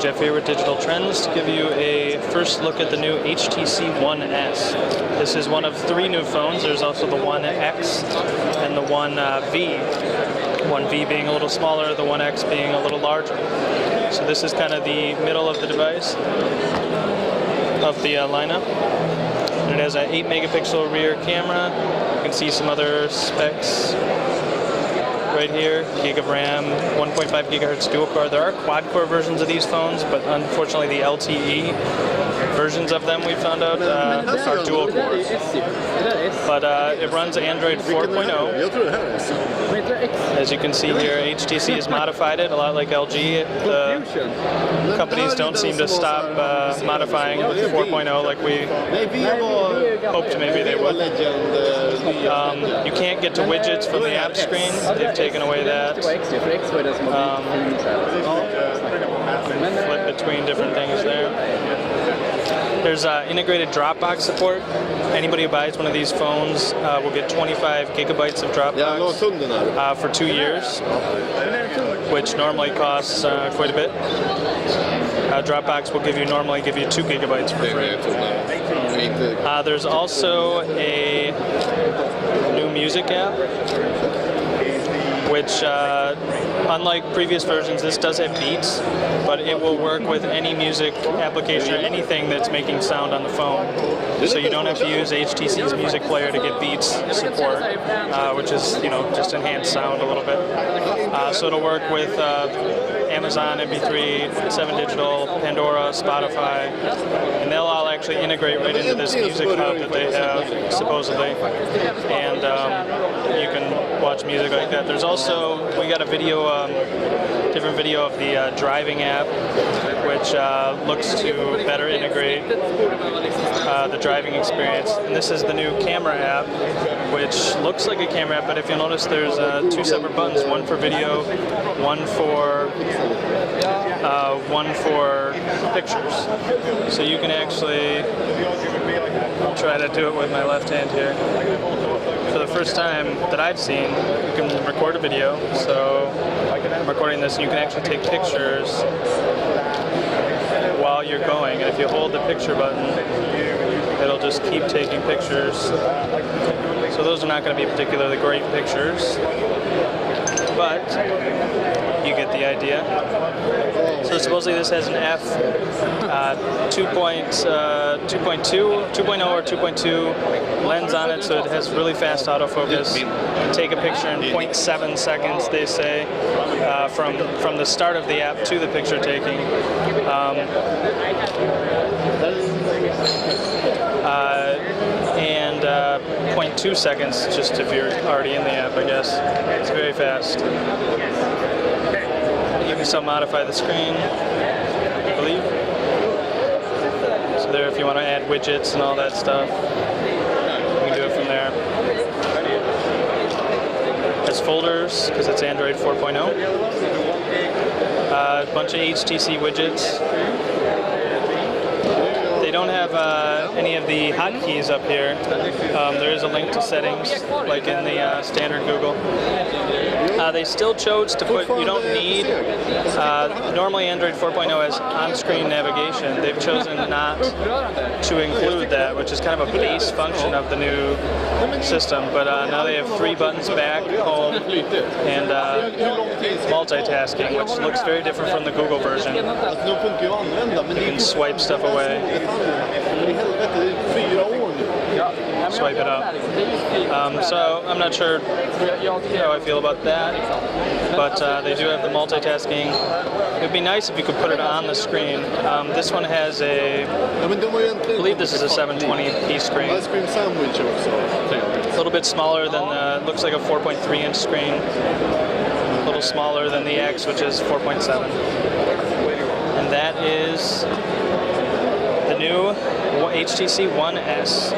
Jeff here with Digital Trends to give you a first look at the new HTC One S. This is one of 3 new phones. There's also the One X and the One V. One V being a little smaller, the One X being a little larger. So this is kind of the middle of the device, of the lineup. And it has an 8 megapixel rear camera. You can see some other specs right here. Gig of RAM, 1.5 gigahertz dual core. There are quad core versions of these phones, but unfortunately the LTE versions of them we found out are dual core. But it runs Android 4.0. As you can see here, HTC has modified it a lot like LG. The companies don't seem to stop modifying 4.0 like we hoped maybe they would. You can't get to widgets from the app screen. They've taken away that. Flip between different things there. There's integrated Dropbox support. Anybody who buys one of these phones will get 25 gigabytes of Dropbox for 2 years, which normally costs quite a bit. Dropbox will normally give you 2 gigabytes for free. There's also a new music app, which unlike previous versions, this does have beats, but it will work with any music application or anything that's making sound on the phone. So you don't have to use HTC's music player to get beats support, which is, just enhanced sound a little bit. So it'll work with Amazon, MP3, 7 Digital, Pandora, Spotify, and they'll all actually integrate right into this music hub that they have, supposedly, and you can watch music like that. There's also, we got a video, different video of the driving app, which looks to better integrate the driving experience. And this is the new camera app, which looks like a camera app, but if you'll notice, there's 2 separate buttons, one for video, one for pictures. So you can actually, I'll try to do it with my left hand here. For the first time that I've seen, you can record a video. So I'm recording this, and you can actually take pictures while you're going. And if you hold the picture button, it'll just keep taking pictures. So those are not going to be particularly great pictures, but you get the idea. So supposedly this has an f 2.0 or 2.2 lens on it, so it has really fast autofocus. Take a picture in 0.7 seconds, they say, from the start of the app to the picture taking. And 0.2 seconds just if you're already in the app, I guess. It's very fast. You can still modify the screen, I believe. So there, if you want to add widgets and all that stuff, you can do it from there. There's folders, because it's Android 4.0. A bunch of HTC widgets. They don't have any of the hotkeys up here. There is a link to settings, like in the standard Google. They still chose to put, you don't need, normally Android 4.0 has on-screen navigation. They've chosen not to include that, which is kind of a base function of the new system. But now they have 3 buttons: back, home, and multitasking, which looks very different from the Google version. You can swipe stuff away. Swipe it up. So I'm not sure how I feel about that, but they do have the multitasking. It would be nice if you could put it on the screen. This one has a, I believe this is a 720p screen. A little bit smaller than the, looks like a 4.3-inch screen. A little smaller than the X, which is 4.7. And that is the new HTC One S.